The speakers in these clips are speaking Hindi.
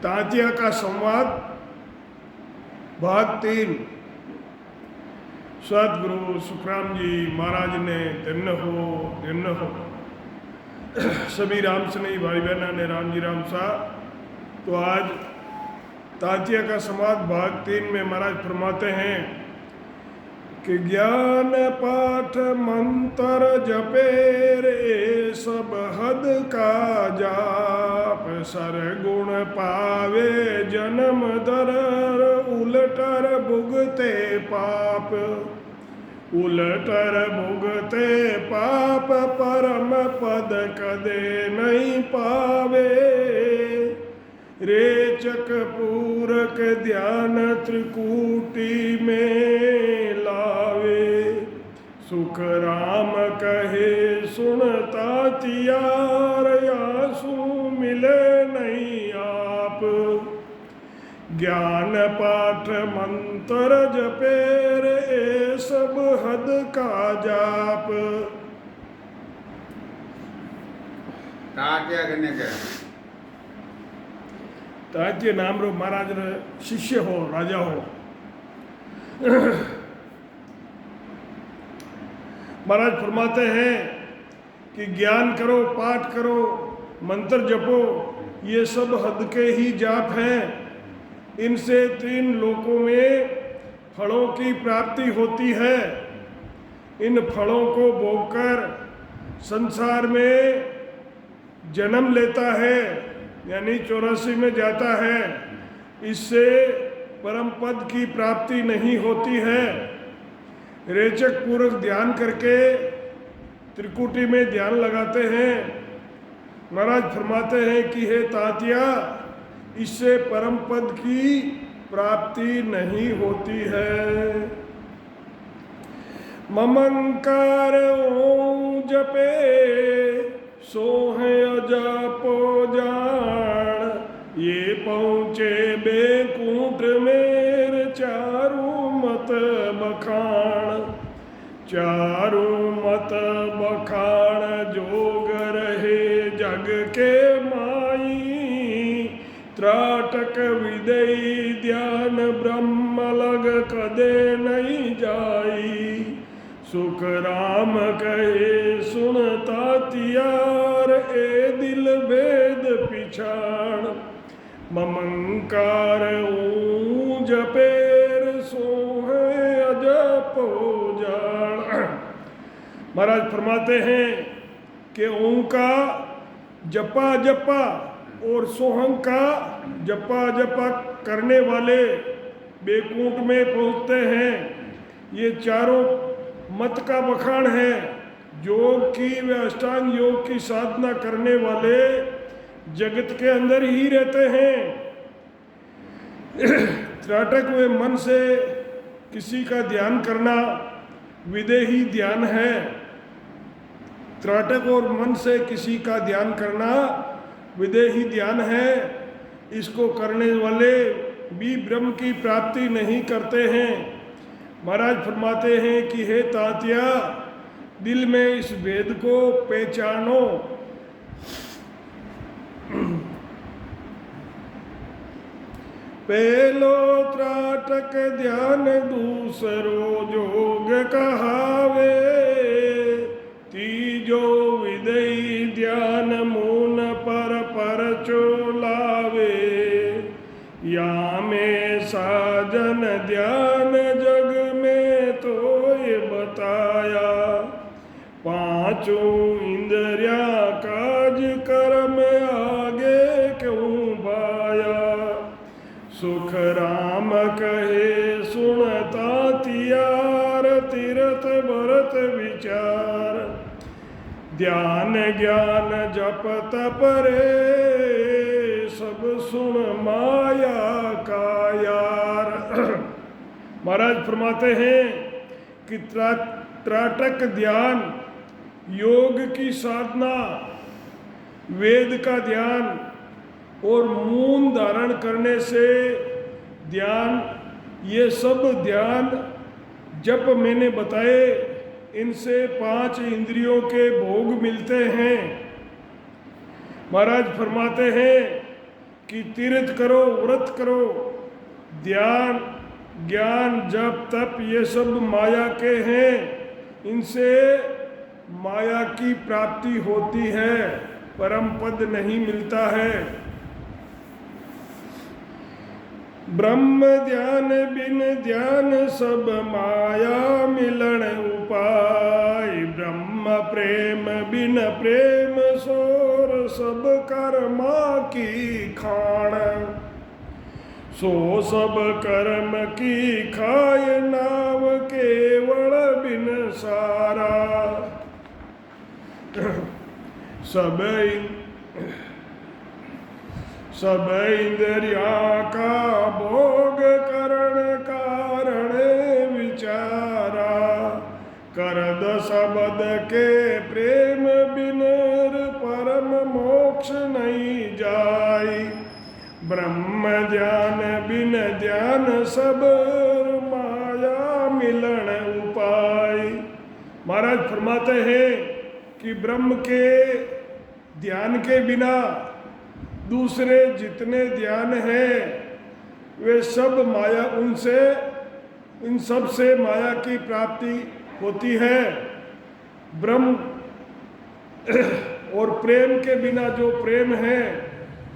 तात्या का संवाद भाग 3। सदगुरु सुखराम जी महाराज ने धन्य हो सभी राम स्नेही भाई बहना ने राम जी राम सा। तो आज तात्या का संवाद भाग 3 में महाराज फरमाते हैं कि ज्ञान पाठ मंत्र जपे रे सब हद का जाप, सरगुण पावे जन्म दर उलटर भुगते पाप, उलटर भुगते पाप परम पद कदे नहीं पावे। रेचक पूरक ध्यान त्रिकूटी में लावे, सुख राम कहे सुनता तियार, आंसू मिले नहीं आप। ज्ञान पाठ मंत्र जपे रे सब हद का जाप। तात्या करने के तात्या नाम रो महाराज रे शिष्य हो, राजा हो। महाराज फरमाते हैं कि ज्ञान करो, पाठ करो, मंत्र जपो, ये सब हद के ही जाप हैं। इनसे 3 लोकों में फलों की प्राप्ति होती है। इन फलों को भोगकर संसार में जन्म लेता है, यानी 84 में जाता है। इससे परम पद की प्राप्ति नहीं होती है। रेचक पूर्वक ध्यान करके त्रिकुटी में ध्यान लगाते हैं। महाराज फरमाते हैं कि हे तात्या, इससे परम पद की प्राप्ति नहीं होती है। ममंकार ओं जपे सोहे अजपो जान, ये पहुँचे बेकूट मेर चारू मत बखान, चारू मत बखान जोग रहे जग के माई। त्राटक विदई ध्यान ब्रह्म लग कदे नहीं जाई, सुख राम कहे सुनता तियार, ए दिल भेद पिछाड़। ममंकार ऊं जपेर सोहे अजपो जान। महाराज फरमाते हैं कि ऊं का जपा जपा और सोहंग का जपा जपा करने वाले बेकूट में पहुँचते हैं। ये चारों मत का बखान है। योग की व अष्टांग योग की साधना करने वाले जगत के अंदर ही रहते हैं। त्राटक हुए मन से किसी का ध्यान करना विदेही ध्यान है। त्राटक और मन से किसी का ध्यान करना विदेही ध्यान है। इसको करने वाले भी ब्रह्म की प्राप्ति नहीं करते हैं। महाराज फरमाते हैं कि हे तात्या, दिल में इस भेद को पहचानो। पहलो त्राटक ध्यान, दूसरो जोग कहावे, तीजो विदई ध्यान मून पर चोलावे। या में साजन ध्यान जग में तो ये बताया, पांचों इंद्रिया काज कर्म आगे क्यों बाया। सुख राम कहे सुनता तियार, तीरथ भरत विचार। ध्यान ज्ञान जप तप रे सब सुन माया का यार। महाराज फरमाते हैं कि त्राटक ध्यान, योग की साधना, वेद का ध्यान और मून धारण करने से ध्यान, ये सब ध्यान जप मैंने बताए, इनसे 5 इंद्रियों के भोग मिलते हैं। महाराज फरमाते हैं कि तीर्थ करो, व्रत करो, ध्यान, ज्ञान, जप, तप, ये सब माया के हैं, इनसे माया की प्राप्ति होती है, परम पद नहीं मिलता है। ब्रह्म ध्यान बिन ध्यान सब माया मिलन उपाय, ब्रह्म प्रेम बिन प्रेम सोर सब कर्मा की खाण, सो सब कर्म की खाय नाव केवल बिन सारा, सब इंद्रिया का भोग करण कारण विचारा, करद शब्द के प्रेम बिन परम मोक्ष नहीं जाय, ब्रह्म ध्यान बिन ध्यान सब माया मिलन उपाय। महाराज फरमाते हैं कि ब्रह्म के ध्यान के बिना दूसरे जितने ध्यान हैं वे सब माया, उनसे इन सब से माया की प्राप्ति होती है। ब्रह्म और प्रेम के बिना जो प्रेम है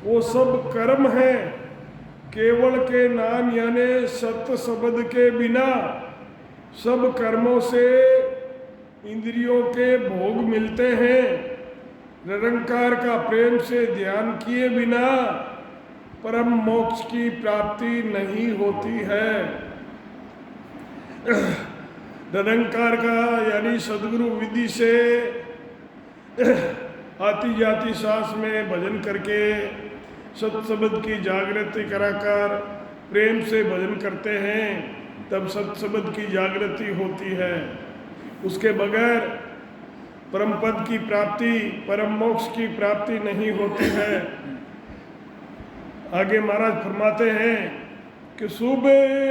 वो सब कर्म है। केवल के नाम यानी सत्य शब्द के बिना सब कर्मों से इंद्रियों के भोग मिलते हैं। निरंकार का प्रेम से ध्यान किए बिना परम मोक्ष की प्राप्ति नहीं होती है। निरंकार का यानी सदगुरु विधि से आती जाती सांस में भजन करके सत्शब्द की जागृति कराकर प्रेम से भजन करते हैं, तब सत्शब्द की जागृति होती है। उसके बगैर परम पद की प्राप्ति, परम मोक्ष की प्राप्ति नहीं होती है। आगे महाराज फरमाते हैं कि शुभ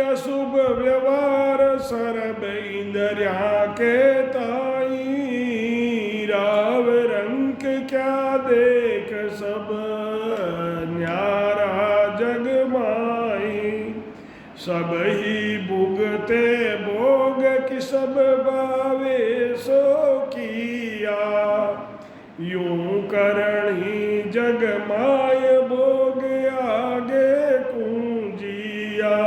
अशुभ व्यवहार सर्व इंद्रिया के ताई, राव रंग क्या देख सब न्यारा जग माई, सब ही भुगते भोग कि सब बावे सो किया, यूं करणी जग माय भोग आगे कुंजिया,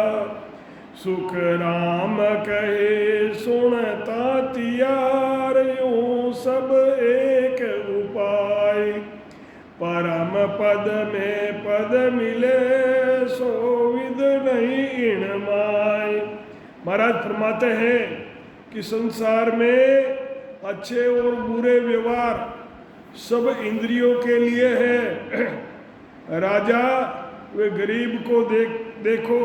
सुख राम कहे सुनता तियार, यूं सब एक उपाय, परम पद में पद मिले सो विद नहीं इण माय। महाराज फरमाते हैं कि संसार में अच्छे और बुरे व्यवहार सब इंद्रियों के लिए है। राजा वे गरीब को देखो,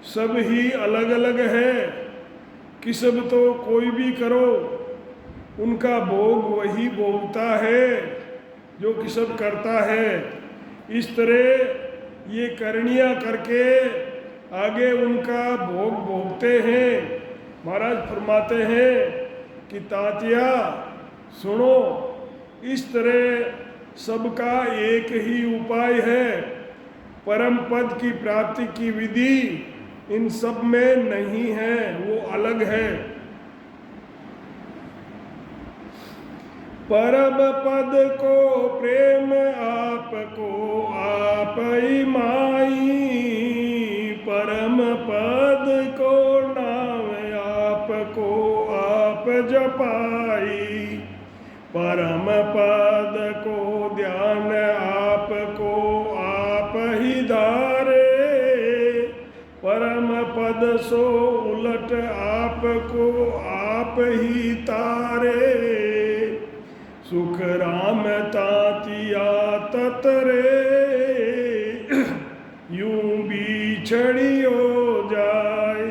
सब ही अलग अलग है, किस्म तो कोई भी करो उनका भोग वही भोगता है जो किस्म करता है। इस तरह ये करनियाँ करके आगे उनका भोग भोगते हैं। महाराज फरमाते हैं कि तातिया सुनो, इस तरह सबका एक ही उपाय है। परम पद की प्राप्ति की विधि इन सब में नहीं है, वो अलग है। परम पद को प्रेम आपको आप ही माई, परम पद को नाम आपको आप जपाई, परम पद को ध्यान आपको आप ही धारे, परम पद सो उलट आपको आप ही तारे, सुख राम तातिया ततरे, यूं बिछड़ियो जाय,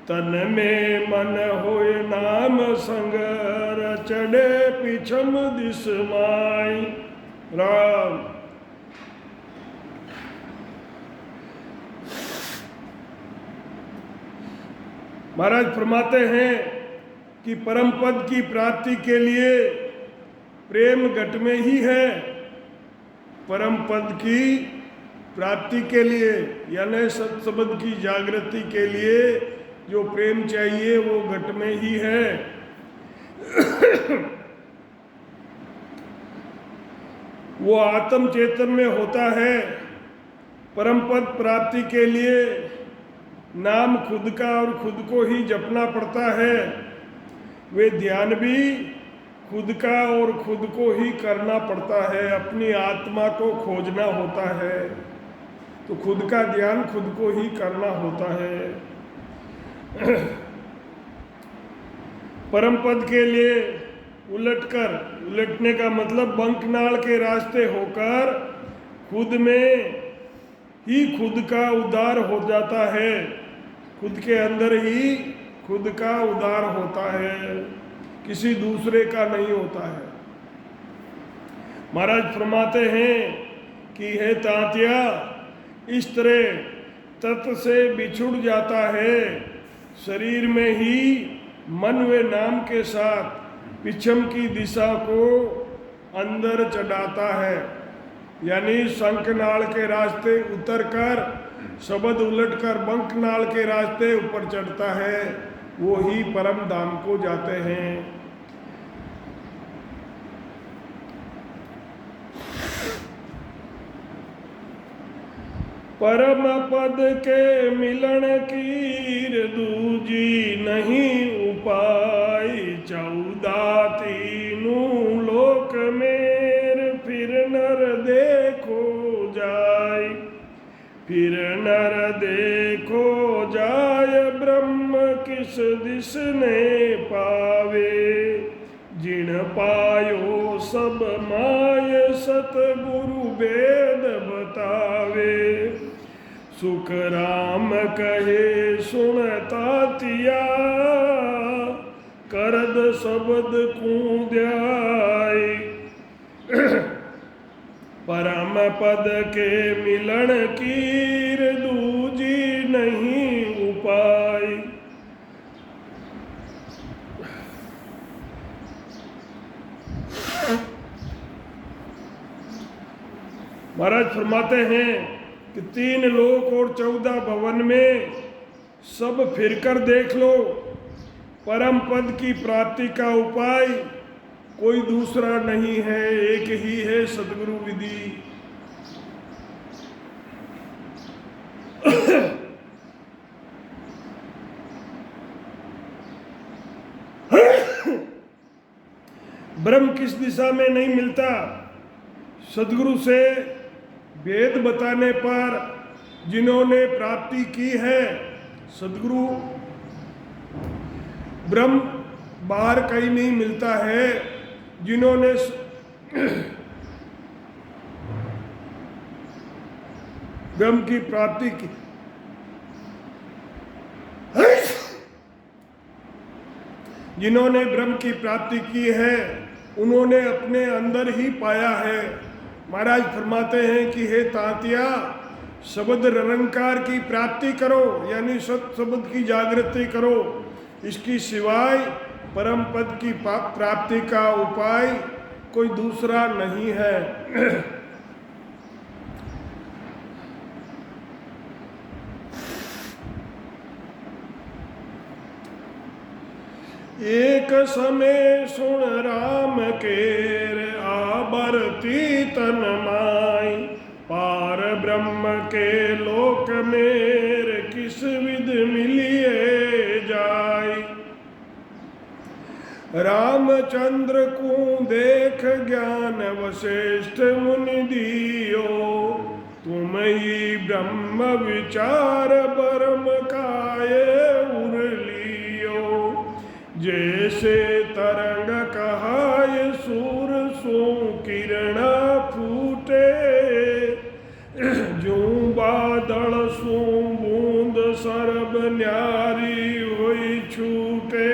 तन में मन होए नाम संगर, चढ़े पिछम दिस माय। राम। महाराज फरमाते हैं कि परम पद की प्राप्ति के लिए प्रेम घट में ही है। परम पद की प्राप्ति के लिए यानी सत्संबंध की जागृति के लिए जो प्रेम चाहिए वो घट में ही है। वो आत्म चेतन में होता है। परम पद प्राप्ति के लिए नाम खुद का और खुद को ही जपना पड़ता है। वे ध्यान भी खुद का और खुद को ही करना पड़ता है। अपनी आत्मा को खोजना होता है तो खुद का ध्यान खुद को ही करना होता है। परम पद के लिए उलटने का मतलब बंकनाल के रास्ते होकर खुद में ही खुद का उद्धार हो जाता है। खुद के अंदर ही खुद का उद्धार होता है, किसी दूसरे का नहीं होता है। महाराज फरमाते हैं कि हे तांतिया, इस तरह तत्व से बिछुड़ जाता है, शरीर में ही मन व नाम के साथ पिछम की दिशा को अंदर चढ़ाता है। यानी शंखनाल के रास्ते उतरकर शब्द उलटकर बंकनाल के रास्ते ऊपर चढ़ता है, वो ही परम धाम को जाते हैं। परम पद के मिलन कीर दूजी नहीं उपाय, 14 तीनू लोक मेर फिर नर देखो जाय। फिर नर देखो जाय ब्रह्म किस दिस ने पावे। जिन पायो सब माय सतगुरु वेद बतावे। सुख राम कहे सुन तातिया, करद शब्द कूद्याय। परम पद के मिलन कीर दूजी नहीं उपाय। महाराज फरमाते हैं कि 3 लोक और 14 भवन में सब फिरकर देख लो, परम पद की प्राप्ति का उपाय कोई दूसरा नहीं है, एक ही है सद्गुरु विधि। ब्रह्म किस दिशा में नहीं मिलता। सद्गुरु से वेद बताने पर जिन्होंने प्राप्ति की है, सद्गुरु ब्रह्म बाहर कहीं नहीं मिलता है। जिन्होंने ब्रह्म की प्राप्ति की, जिन्होंने ब्रह्म की प्राप्ति की है उन्होंने अपने अंदर ही पाया है। महाराज फरमाते हैं कि हे तांतिया, शब्द निरंकार की प्राप्ति करो, यानी सत शब्द की जागृति करो। इसकी सिवाय परम पद की प्राप्ति का उपाय कोई दूसरा नहीं है। एक समय सुन राम केर आबरती तन माई। पार ब्रह्म के लोक मेर किस विध मिलिए जाय। रामचंद्र को देख ज्ञान वशिष्ठ मुनि दियो। तुम ही ब्रह्म विचार ब्रह्म काये उरलियो। जैसे तरंग कहाय सूर सो किरण फूटे। जो बादल सो बूंद सर्ब न्यारी हुई छूटे।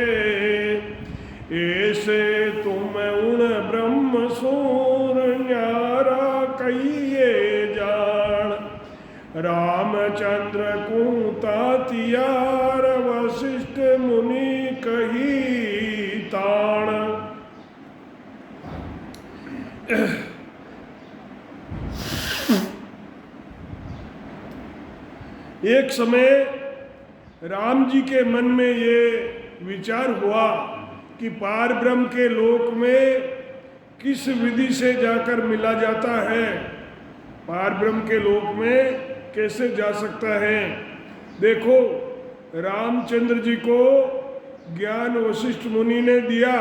ऐसे तुम उन ब्रह्म सोर न्यारा कहिए जान। रामचंद्र को तातियार वशिष्ठ मुनि कही ताण। एक समय राम जी के मन में ये विचार हुआ कि पार ब्रह्म के लोक में किस विधि से जाकर मिला जाता है, पार ब्रह्म के लोक में कैसे जा सकता है। देखो, रामचंद्र जी को ज्ञान वशिष्ठ मुनि ने दिया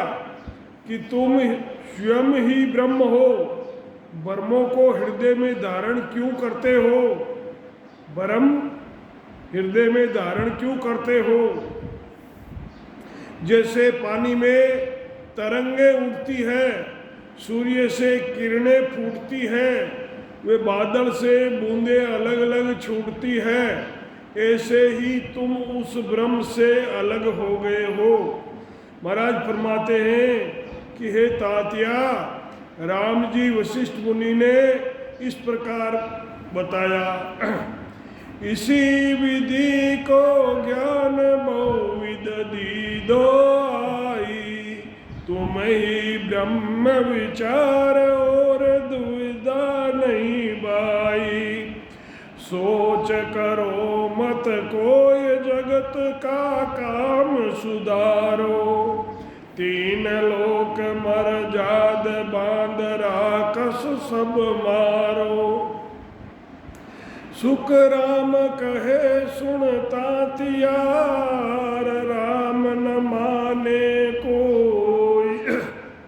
कि तुम स्वयं ही ब्रह्म हो, ब्रह्मों को हृदय में धारण क्यों करते हो, ब्रह्म हृदय में धारण क्यों करते हो। जैसे पानी में तरंगे उठती है, सूर्य से किरणें फूटती है, वे बादल से बूंदें अलग अलग छूटती है, ऐसे ही तुम उस ब्रह्म से अलग हो गए हो। महाराज फरमाते हैं कि हे तात्या, राम जी वशिष्ठ मुनि ने इस प्रकार बताया। इसी विधि को ज्ञान बहुविध दीदो आई, तुम ही ब्रह्म विचार और दुविधा नहीं बाई। सोच करो मत कोई जगत का काम सुधारो, तीन लोक मर जाद बांध राकस सब मारो। सुख राम कहे सुनता तियार, राम न माने कोई,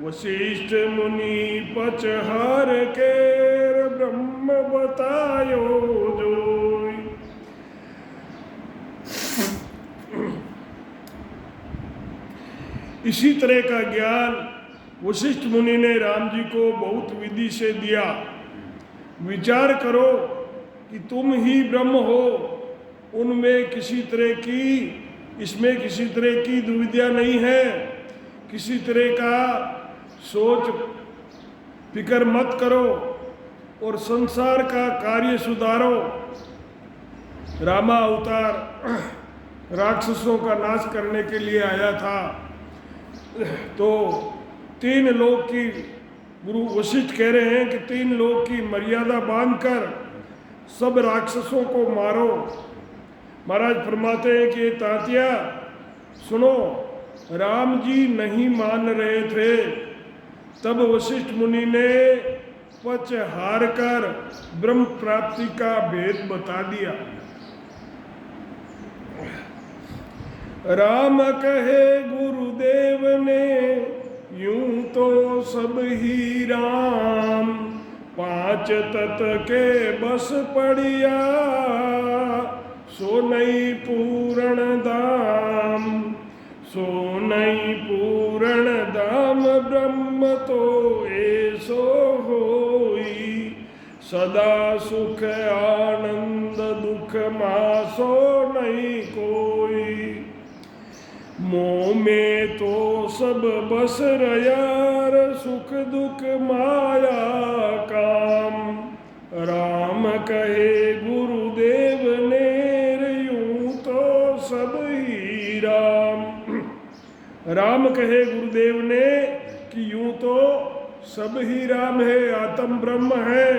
वशिष्ठ मुनि पचहर केर ब्रह्म बतायो जोई। इसी तरह का ज्ञान वशिष्ठ मुनि ने राम जी को बहुत विधि से दिया। विचार करो कि तुम ही ब्रह्म हो, उनमें किसी तरह की, इसमें किसी तरह की दुविधा नहीं है, किसी तरह का सोच फिक्र मत करो और संसार का कार्य सुधारो। रामा अवतार राक्षसों का नाश करने के लिए आया था, तो तीन लोक की, गुरु वशिष्ठ कह रहे हैं कि तीन लोक की मर्यादा बांधकर सब राक्षसों को मारो। महाराज फरमाते हैं कि तात्या सुनो, राम जी नहीं मान रहे थे, तब वशिष्ठ मुनि ने पच हार कर ब्रह्म प्राप्ति का भेद बता दिया। राम कहे गुरुदेव ने, यूं तो सब ही राम, पांच तत्व के बस पड़िया, सो नहीं पूर्ण दाम, सो नहीं पूर्ण दाम, ब्रह्म तो ऐसो होई, सदा सुख आनंद दुख मासो नहीं कोई। मोह में तो सब बस रयार, सुख दुख माया काम, राम कहे गुरुदेव ने, यूं तो सब ही राम। राम कहे गुरुदेव ने कि यूं तो सब ही राम है, आत्म ब्रह्म है,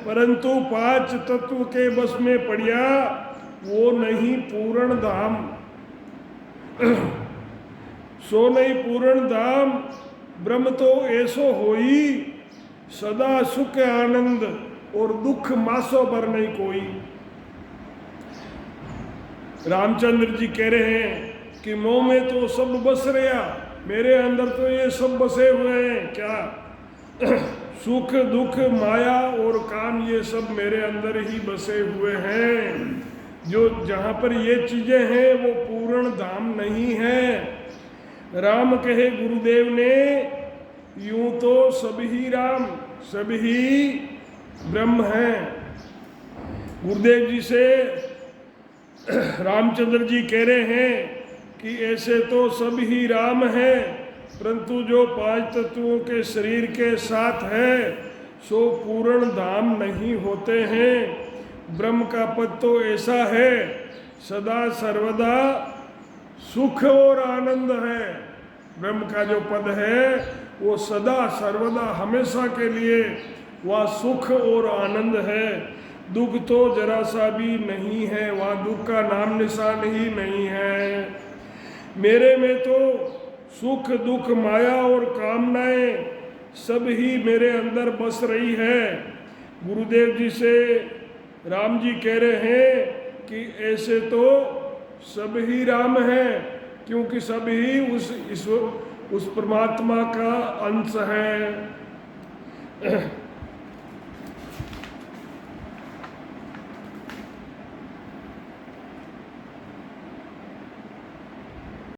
परंतु पांच तत्व के बस में पड़िया, वो नहीं पूर्ण धाम, सो नहीं पूर्ण धाम, ब्रह्म तो ऐसो होई, सदा सुख आनंद और दुख मासो पर नहीं कोई। रामचंद्र जी कह रहे हैं कि मोह में तो सब बस रहा, मेरे अंदर तो ये सब बसे हुए हैं। क्या सुख दुख माया और काम, ये सब मेरे अंदर ही बसे हुए हैं। जो जहाँ पर ये चीज़ें हैं वो पूर्ण धाम नहीं है। राम कहे गुरुदेव ने, यूं तो सब ही राम, सब ही ब्रह्म हैं। गुरुदेव जी से रामचंद्र जी कह रहे हैं कि ऐसे तो सब ही राम है, परंतु जो पांच तत्वों के शरीर के साथ है सो पूर्ण धाम नहीं होते हैं। ब्रह्म का पद तो ऐसा है, सदा सर्वदा सुख और आनंद है। ब्रह्म का जो पद है वो सदा सर्वदा हमेशा के लिए वह सुख और आनंद है। दुख तो जरा सा भी नहीं है, वहाँ दुख का नाम निशान ही नहीं है। मेरे में तो सुख दुख माया और कामनाएं सब ही मेरे अंदर बस रही है। गुरुदेव जी से राम जी कह रहे हैं कि ऐसे तो सब ही राम है, क्योंकि सब ही उस परमात्मा का अंश है।